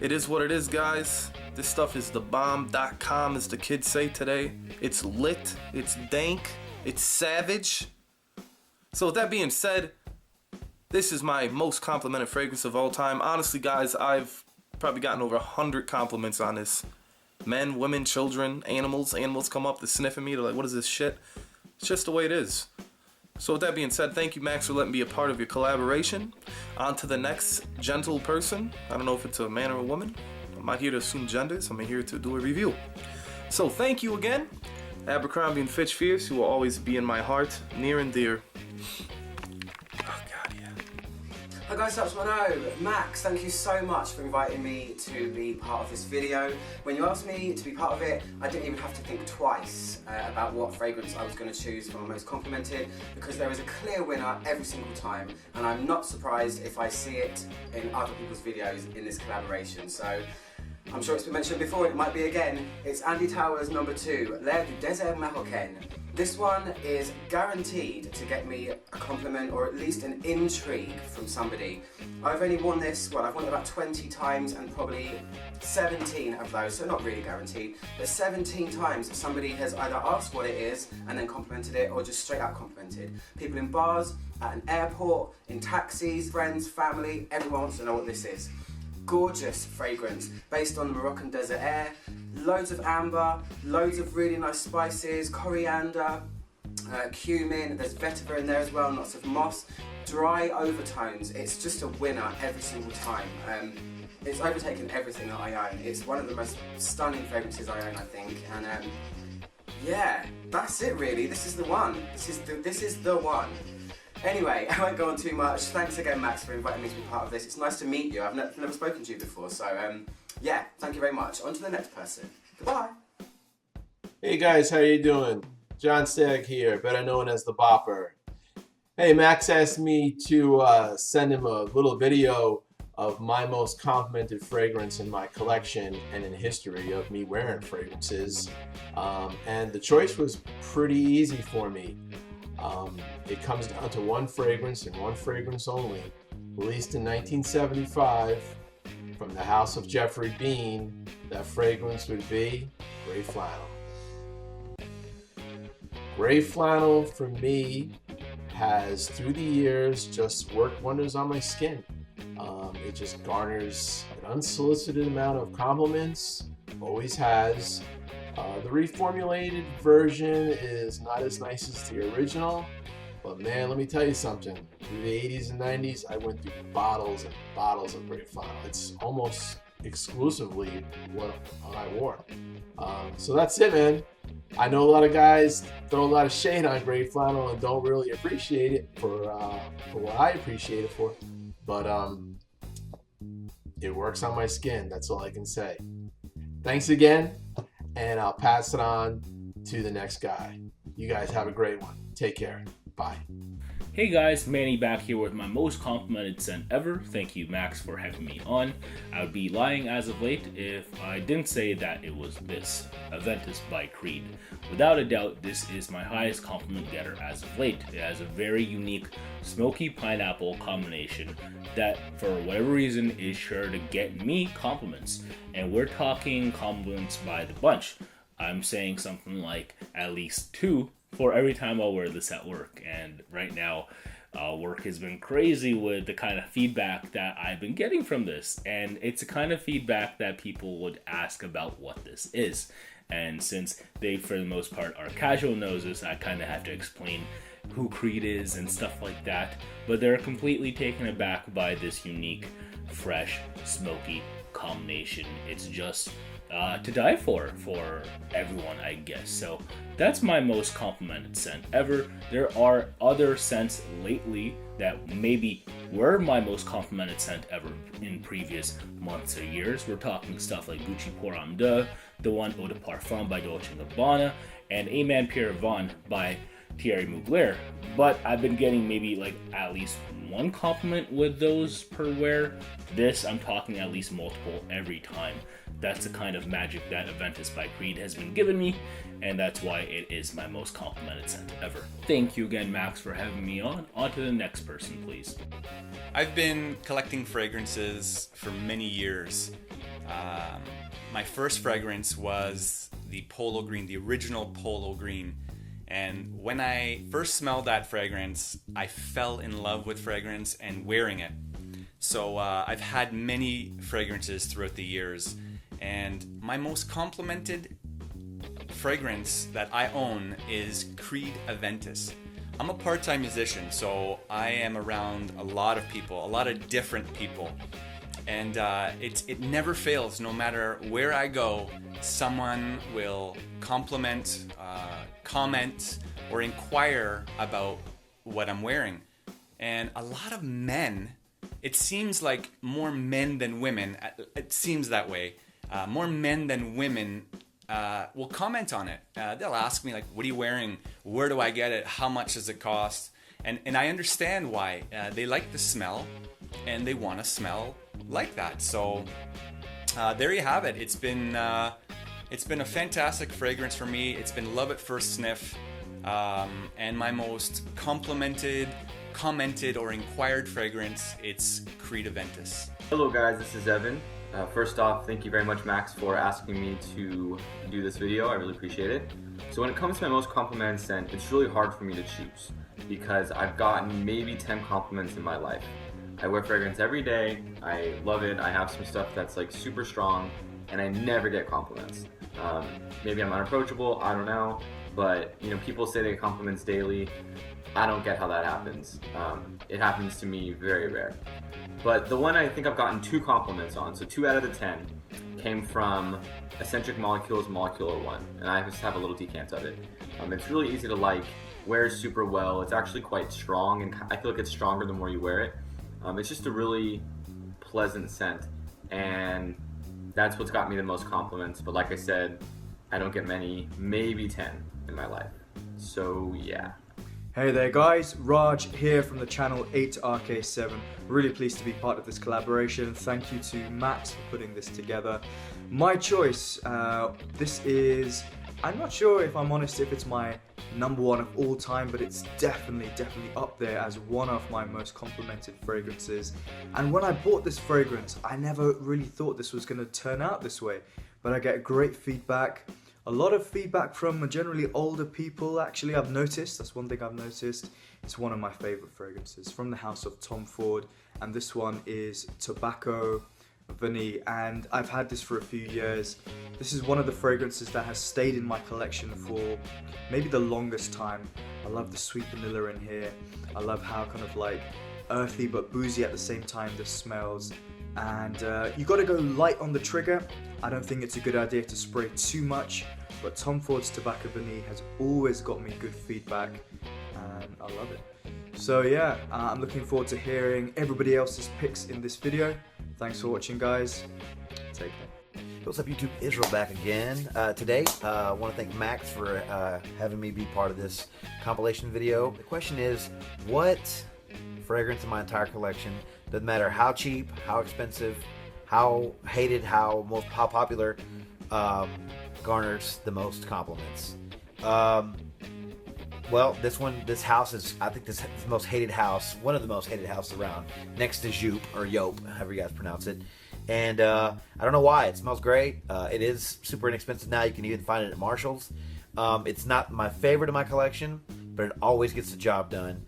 It is what it is, guys. This stuff is the bomb.com, as the kids say today. It's lit, it's dank, it's savage. So with that being said, this is my most complimented fragrance of all time. Honestly, guys, I've probably gotten over 100 compliments on this. Men, women, children, animals. Animals come up to sniffing me. They're like, what is this shit? It's just the way it is. So with that being said, thank you, Max, for letting me be a part of your collaboration. On to the next gentle person. I don't know if it's a man or a woman. I'm not here to assume genders. I'm here to do a review. So thank you again, Abercrombie & Fitch Fierce, who will always be in my heart, near and dear. Hi guys, that's Mano. Max, thank you so much for inviting me to be part of this video. When you asked me to be part of it, I didn't even have to think twice about what fragrance I was going to choose for my most complimented, because there is a clear winner every single time, and I'm not surprised if I see it in other people's videos in this collaboration. So I'm sure it's been mentioned before, it might be again. It's Andy Towers number 2, L'air du désert marocain. This one is guaranteed to get me a compliment or at least an intrigue from somebody. I've only worn this, well, I've worn it about 20 times and probably 17 of those, so not really guaranteed, but 17 times somebody has either asked what it is and then complimented it, or just straight out complimented. People in bars, at an airport, in taxis, friends, family, everyone wants to know what this is. Gorgeous fragrance based on the Moroccan desert air, loads of amber, loads of really nice spices, coriander, cumin, there's vetiver in there as well, lots of moss, dry overtones. It's just a winner every single time. It's overtaken everything that I own. It's one of the most stunning fragrances I own, I think, and yeah, that's it really. This is the one. This is the one. Anyway, I won't go on too much. Thanks again, Max, for inviting me to be part of this. It's nice to meet you. I've never spoken to you before, so yeah, thank you very much. On to the next person. Goodbye. Hey guys, how you doing? John Stagg here, better known as the Bopper. Hey, Max asked me to send him a little video of my most complimented fragrance in my collection and in history of me wearing fragrances. And the choice was pretty easy for me. It comes down to one fragrance and one fragrance only, released in 1975 from the house of Jeffrey Bean. That fragrance would be Gray Flannel. Gray Flannel for me has, through the years, just worked wonders on my skin. It just garners an unsolicited amount of compliments, always has. The reformulated version is not as nice as the original, but man, let me tell you something. Through the 80s and 90s, I went through bottles and bottles of Gray Flannel. It's almost exclusively what I wore. So that's it, man. I know a lot of guys throw a lot of shade on Gray Flannel and don't really appreciate it for what I appreciate it for, but it works on my skin. That's all I can say. Thanks again, and I'll pass it on to the next guy. You guys have a great one. Take care. Bye. Hey guys, Manny back here with my most complimented scent ever. Thank you, Max, for having me on. I would be lying as of late if I didn't say that it was this, Aventus by Creed. Without a doubt, this is my highest compliment getter as of late. It has a very unique smoky pineapple combination that, for whatever reason, is sure to get me compliments. And we're talking compliments by the bunch. I'm saying something like at least 2 for every time I'll wear this at work. And right now, work has been crazy with the kind of feedback that I've been getting from this. And it's the kind of feedback that people would ask about what this is. And since they, for the most part, are casual noses, I kind of have to explain who Creed is and stuff like that. But they're completely taken aback by this unique, fresh, smoky combination. It's just to die for everyone, I guess. So that's my most complimented scent ever. There are other scents lately that maybe were my most complimented scent ever in previous months or years. We're talking stuff like Gucci Pour Homme d'Eau, the one Eau de Parfum by Dolce & Gabbana, and Aimant Pierre Van by Thierry Mugler. But I've been getting maybe like at least one compliment with those per wear. This, I'm talking at least multiple every time. That's the kind of magic that Aventus by Creed has been giving me, and that's why it is my most complimented scent ever. Thank you again, Max, for having me on. On to the next person, please. I've been collecting fragrances for many years. My first fragrance was the Polo Green, the original Polo Green. And when I first smelled that fragrance, I fell in love with fragrance and wearing it. So I've had many fragrances throughout the years. And my most complimented fragrance that I own is Creed Aventus. I'm a part-time musician, so I am around a lot of people, a lot of different people. And it never fails. No matter where I go, someone will compliment, comment, or inquire about what I'm wearing. And a lot of men, it seems like more men than women, it seems that way, more men than women will comment on it. They'll ask me like, what are you wearing? Where do I get it? How much does it cost? And I understand why. They like the smell and they want to smell like that. So there you have it. It's been a fantastic fragrance for me. It's been love at first sniff, and my most complimented, commented, or inquired fragrance, it's Creed Aventus. Hello guys, this is Evan. First off, thank you very much, Max, for asking me to do this video. I really appreciate it. So when it comes to my most complimented scent, it's really hard for me to choose because I've gotten maybe 10 compliments in my life. I wear fragrance every day. I love it. I have some stuff that's like super strong, and I never get compliments. Maybe I'm unapproachable, I don't know, but you know, people say they get compliments daily. I don't get how that happens. It happens to me very rare. But the one I think I've gotten 2 compliments on, so 2 out of the 10, came from Eccentric Molecules Molecular One, and I just have a little decant of it. It's really easy to like, wears super well. It's actually quite strong, and I feel like it's stronger the more you wear it. It's just a really pleasant scent, and that's what's got me the most compliments. But like I said, I don't get many, maybe 10 in my life. So yeah. Hey there guys, Raj here from the channel 8RK7. Really pleased to be part of this collaboration. Thank you to Max for putting this together. My choice, this is, I'm not sure if I'm honest if it's my #1 of all time, but it's definitely up there as one of my most complimented fragrances. And when I bought this fragrance, I never really thought this was going to turn out this way, but I get great feedback. A lot of feedback from generally older people, actually, I've noticed. That's one thing I've noticed. It's one of my favorite fragrances from the house of Tom Ford, and this one is Tobacco Vanille, and I've had this for a few years. This is one of the fragrances that has stayed in my collection for maybe the longest time. I love the sweet vanilla in here. I love how kind of like earthy but boozy at the same time this smells. And you got to go light on the trigger. I don't think it's a good idea to spray too much, but Tom Ford's Tobacco Vanille has always got me good feedback, and I love it. So yeah, I'm looking forward to hearing everybody else's picks in this video. Thanks for watching, guys. Take care. What's up, YouTube? Israel back again. Today, I want to thank Max for having me be part of this compilation video. The question is, what fragrance in my entire collection, doesn't matter how cheap, how expensive, how hated, how popular, garners the most compliments? Well, this house is, I think this is the most hated house, one of the most hated houses around, next to Joop, or Yope, however you guys pronounce it. And I don't know why, it smells great. It is super inexpensive now, you can even find it at Marshall's. It's not my favorite in my collection, but it always gets the job done.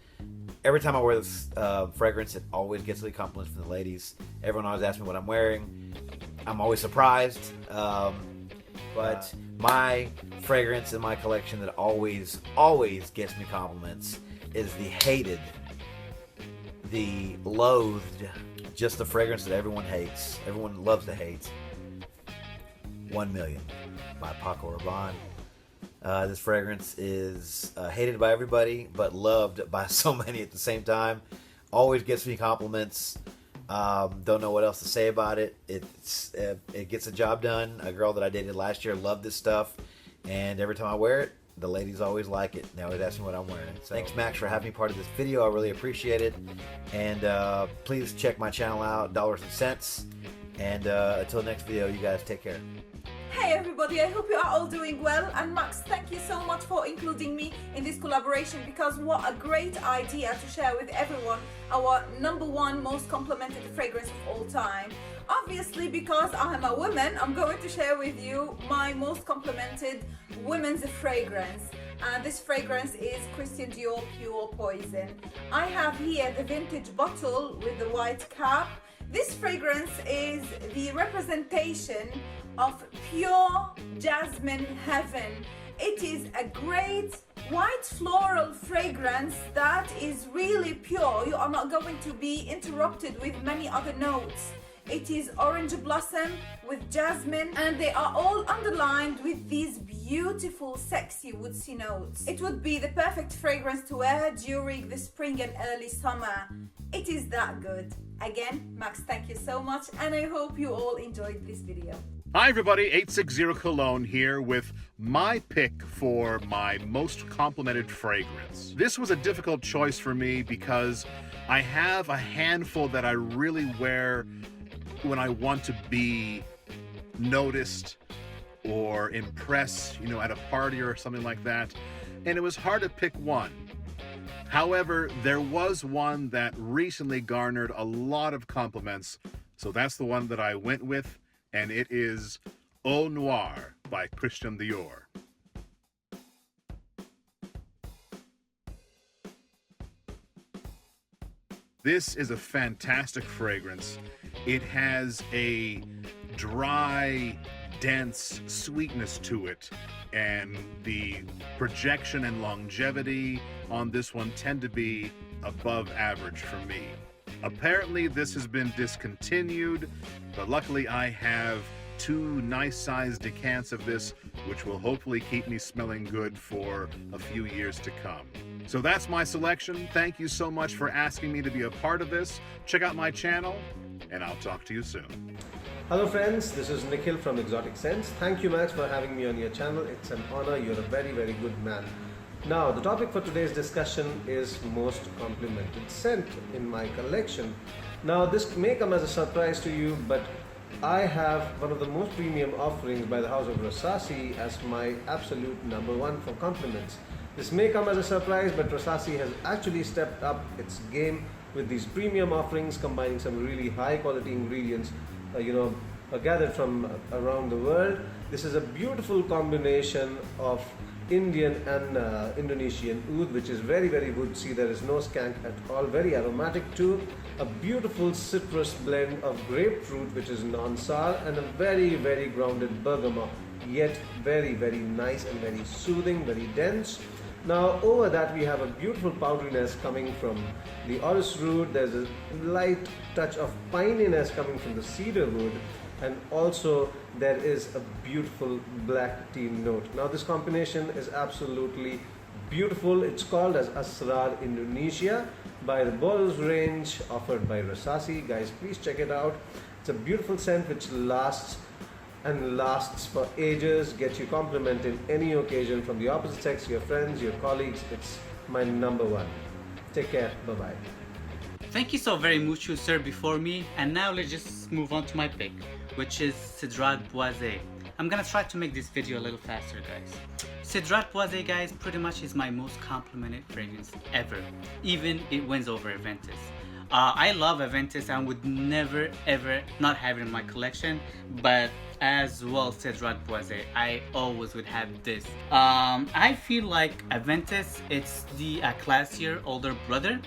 Every time I wear this fragrance, it always gets really compliments from the ladies. Everyone always asks me what I'm wearing. I'm always surprised. But my fragrance in my collection that always gets me compliments is the hated, the loathed just the fragrance that everyone hates, everyone loves to hate. 1 Million by Paco Rabanne. This fragrance is hated by everybody, but loved by so many at the same time. Always gets me compliments. Don't know what else to say about it. It gets the job done. A girl that I dated last year loved this stuff, and every time I wear it, the ladies always like it. They always ask me what I'm wearing. So thanks, Max, for having me part of this video. I really appreciate it. And please check my channel out, Dollars and Cents. And until the next video, you guys take care. Hey everybody, I hope you are all doing well, and Max, thank you so much for including me in this collaboration, because what a great idea to share with everyone our #1 most complimented fragrance of all time. Obviously, because I am a woman, I'm going to share with you my most complimented women's fragrance. This fragrance is Christian Dior Pure Poison. I have here the vintage bottle with the white cap. This fragrance is the representation of pure jasmine heaven. It is a great white floral fragrance that is really pure. You are not going to be interrupted with many other notes. It is orange blossom with jasmine, and they are all underlined with these beautiful sexy woodsy notes. It would be the perfect fragrance to wear during the spring and early summer. It is that good. Again, Max, thank you so much, and I hope you all enjoyed this video. Hi everybody, 860 Cologne here with my pick for my most complimented fragrance. This was a difficult choice for me because I have a handful that I really wear when I want to be noticed or impress, you know, at a party or something like that. And it was hard to pick one. However, there was one that recently garnered a lot of compliments. So that's the one that I went with. And it is Eau Noire by Christian Dior. This is a fantastic fragrance. It has a dry, dense sweetness to it, and the projection and longevity on this one tend to be above average for me. Apparently this has been discontinued, but luckily I have 2 nice-sized decants of this, which will hopefully keep me smelling good for a few years to come. So that's my selection. Thank you so much for asking me to be a part of this. Check out my channel, and I'll talk to you soon. Hello friends, this is Nikhil from Exotic Scents. Thank you, Max, for having me on your channel. It's an honor. You're a very, very good man. Now, the topic for today's discussion is most complimented scent in my collection. Now, this may come as a surprise to you, but I have one of the most premium offerings by the House of Rasasi as my absolute #1 for compliments. This may come as a surprise, but Rasasi has actually stepped up its game with these premium offerings, combining some really high quality ingredients, gathered from around the world. This is a beautiful combination of Indian and Indonesian oud, which is very, very woodsy. There is no skank at all. Very aromatic too. A beautiful citrus blend of grapefruit, which is non-sour, and a very, very grounded bergamot, yet very, very nice and very soothing, very dense. Now over that we have a beautiful powderiness coming from the orris root. There's a light touch of pininess coming from the cedar wood, and also there is a beautiful black tea note. Now this combination is absolutely beautiful. It's called as Asrar Indonesia by the BARROS range, offered by Rasasi. Guys, please check it out. It's a beautiful scent which lasts and lasts for ages, gets you complimented any occasion from the opposite sex, your friends, your colleagues. It's my #1. Take care. Bye-bye. Thank you so very much, you sir, before me. And now let's just move on to my pick, which is Cédrat Boisé. I'm gonna try to make this video a little faster, guys. Cédrat Boisé, guys, pretty much is my most complimented fragrance ever. Even it wins over Aventus. I love Aventus and would never ever not have it in my collection, but as well Cédrat Boisé, I always would have this. I feel like Aventus, it's the classier older brother,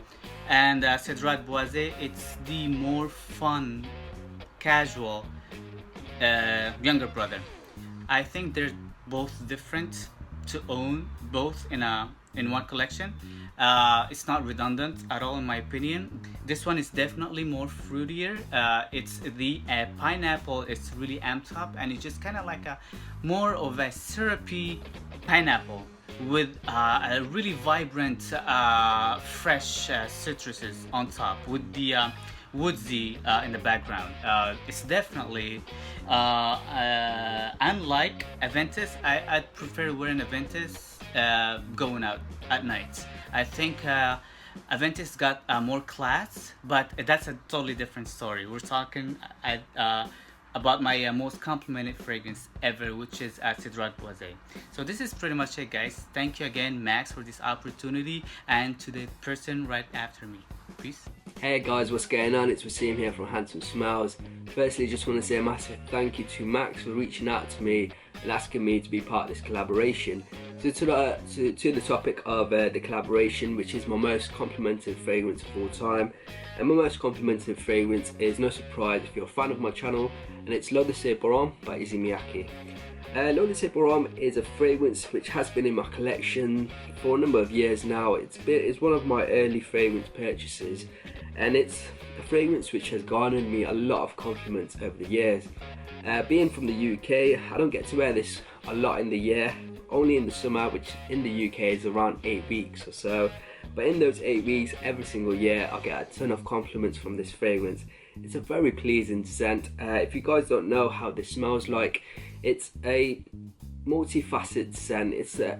and Cédrat Boisé, it's the more fun, casual younger brother. I think they're both different to own, both in a in one collection. It's not redundant at all in my opinion. This one is definitely more fruitier. It's the pineapple is really amped up, and it's just kind of like a more of a syrupy pineapple with a really vibrant fresh citruses on top with the woodsy in the background. It's definitely unlike Aventus. I'd prefer wearing Aventus going out at night. I think Aventus got more class, but that's a totally different story. We're talking about my most complimented fragrance ever, which is Cédrat Boisé. So this is pretty much it, guys. Thank you again, Max, for this opportunity, and to the person right after me. Peace. Hey guys, what's going on? It's Wasim here from Handsome Smells. Firstly, just want to say a massive thank you to Max for reaching out to me and asking me to be part of this collaboration. So to the topic of the collaboration, which is my most complimented fragrance of all time. And my most complimented fragrance is no surprise if you're a fan of my channel, and it's L'Eau de Céparom by Issey Miyake. L'Eau de Céparom is a fragrance which has been in my collection for a number of years now. It's one of my early fragrance purchases, and it's a fragrance which has garnered me a lot of compliments over the years. Being from the UK, I don't get to wear this a lot in the year, only in the summer, which in the UK is around 8 weeks or so. But in those 8 weeks, every single year, I get a ton of compliments from this fragrance. It's a very pleasing scent. If you guys don't know how this smells like, it's a multifaceted scent. It's a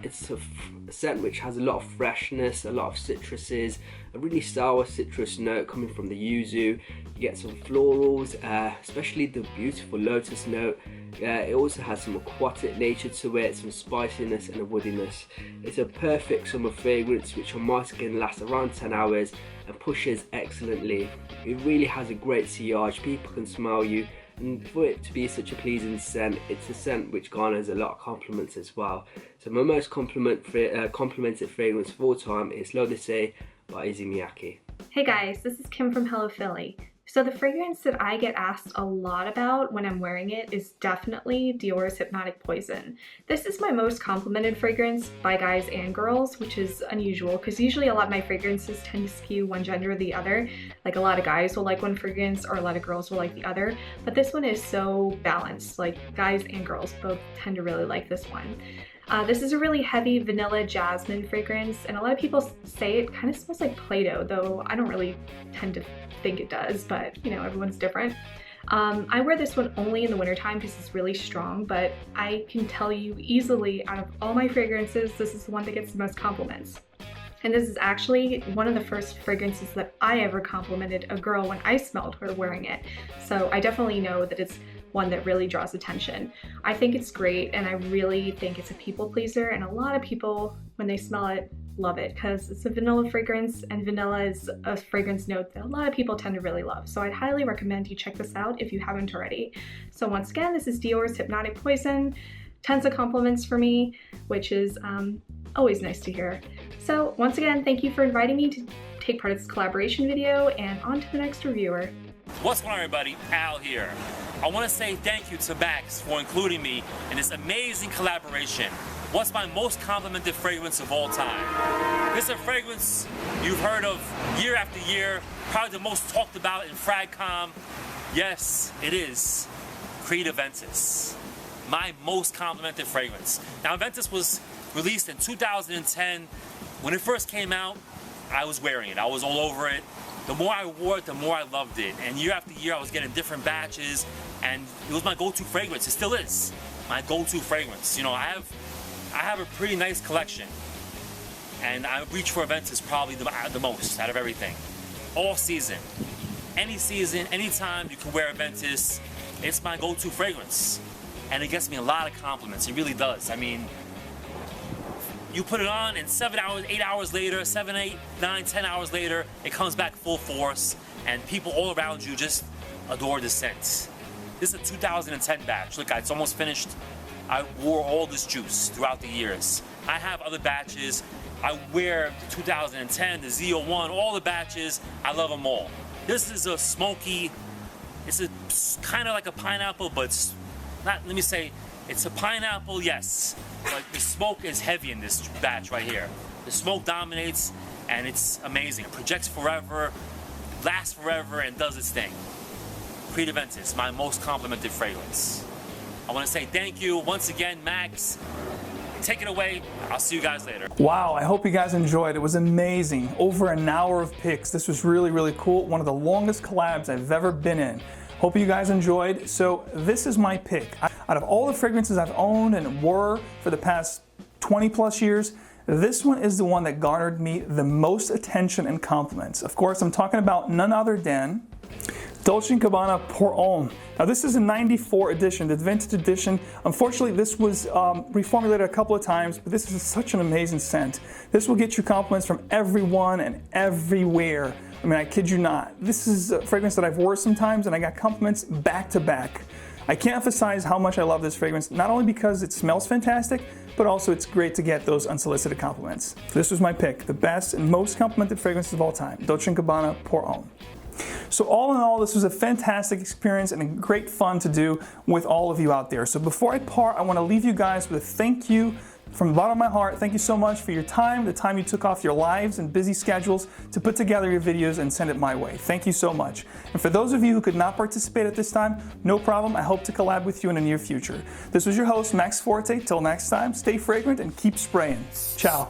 scent which has a lot of freshness, a lot of citruses, a really sour citrus note coming from the yuzu. You get some florals, especially the beautiful lotus note. It also has some aquatic nature to it, some spiciness and a woodiness. It's a perfect summer fragrance which on my skin lasts around 10 hours and pushes excellently. It really has a great sillage, people can smell you, and for it to be such a pleasing scent, it's a scent which garners a lot of compliments as well. So my most complimented fragrance of all time is L'Eau de Céparom by Issey Miyake. Hey guys, this is Kim from Hello Philly. So the fragrance that I get asked a lot about when I'm wearing it is definitely Dior's Hypnotic Poison. This is my most complimented fragrance by guys and girls, which is unusual because usually a lot of my fragrances tend to skew one gender or the other. Like a lot of guys will like one fragrance or a lot of girls will like the other, but this one is so balanced. Like guys and girls both tend to really like this one. This is a really heavy vanilla jasmine fragrance, and a lot of people say it kind of smells like Play-Doh, though I don't really tend to think it does, but you know, everyone's different. I wear this one only in the wintertime because it's really strong, but I can tell you easily out of all my fragrances, this is the one that gets the most compliments. And this is actually one of the first fragrances that I ever complimented a girl when I smelled her wearing it. So I definitely know that it's one that really draws attention. I think it's great, and I really think it's a people pleaser, and a lot of people, when they smell it, love it because it's a vanilla fragrance, and vanilla is a fragrance note that a lot of people tend to really love. So I'd highly recommend you check this out if you haven't already. So once again, this is Dior's Hypnotic Poison. Tons of compliments for me, which is always nice to hear. So once again, thank you for inviting me to take part of this collaboration video, and on to the next reviewer. What's going on, everybody? Al here. I want to say thank you to Max for including me in this amazing collaboration. What's my most complimented fragrance of all time? This is a fragrance you've heard of year after year, probably the most talked about in FragComm. Yes, it is Creed Aventus. My most complimented fragrance. Now, Aventus was released in 2010. When it first came out, I was wearing it. I was all over it. The more I wore it, the more I loved it. And year after year, I was getting different batches, and it was my go-to fragrance. It still is my go-to fragrance. You know, I have a pretty nice collection, and I reach for Aventus probably the most out of everything. All season, anytime you can wear Aventus, it's my go-to fragrance. And it gets me a lot of compliments. It really does. I mean, you put it on, and 7 hours, 8 hours later, 7, 8, 9, 10 hours later, it comes back full force, and people all around you just adore the scent. This is a 2010 batch. Look, it's almost finished. I wore all this juice throughout the years. I have other batches. I wear the 2010, the Z01, all the batches. I love them all. This is a smoky, it's a kind of like a pineapple, but it's not, let me say, It's a pineapple, yes, but the smoke is heavy in this batch right here. The smoke dominates, and it's amazing. It projects forever, lasts forever, and does its thing. Creed Aventus, my most complimented fragrance. I want to say thank you once again, Max. Take it away. I'll see you guys later. Wow, I hope you guys enjoyed. It was amazing. Over an hour of picks. This was really, really cool. One of the longest collabs I've ever been in. Hope you guys enjoyed. So this is my pick. Out of all the fragrances I've owned and wore for the past 20 plus years, this one is the one that garnered me the most attention and compliments. Of course, I'm talking about none other than Dolce & Gabbana Pour Homme. Now this is a 94 edition, the vintage edition. Unfortunately, this was reformulated a couple of times, but this is such an amazing scent. This will get you compliments from everyone and everywhere. I mean, I kid you not. This is a fragrance that I've worn sometimes and I got compliments back to back. I can't emphasize how much I love this fragrance, not only because it smells fantastic, but also it's great to get those unsolicited compliments. This was my pick, the best and most complimented fragrances of all time, Dolce & Gabbana Pour Homme. So all in all, this was a fantastic experience and a great fun to do with all of you out there. So before I part, I want to leave you guys with a thank you from the bottom of my heart. Thank you so much for your time, the time you took off your lives and busy schedules to put together your videos and send it my way. Thank you so much. And for those of you who could not participate at this time, no problem. I hope to collab with you in the near future. This was your host, Max Forte. Till next time, stay fragrant and keep spraying. Ciao.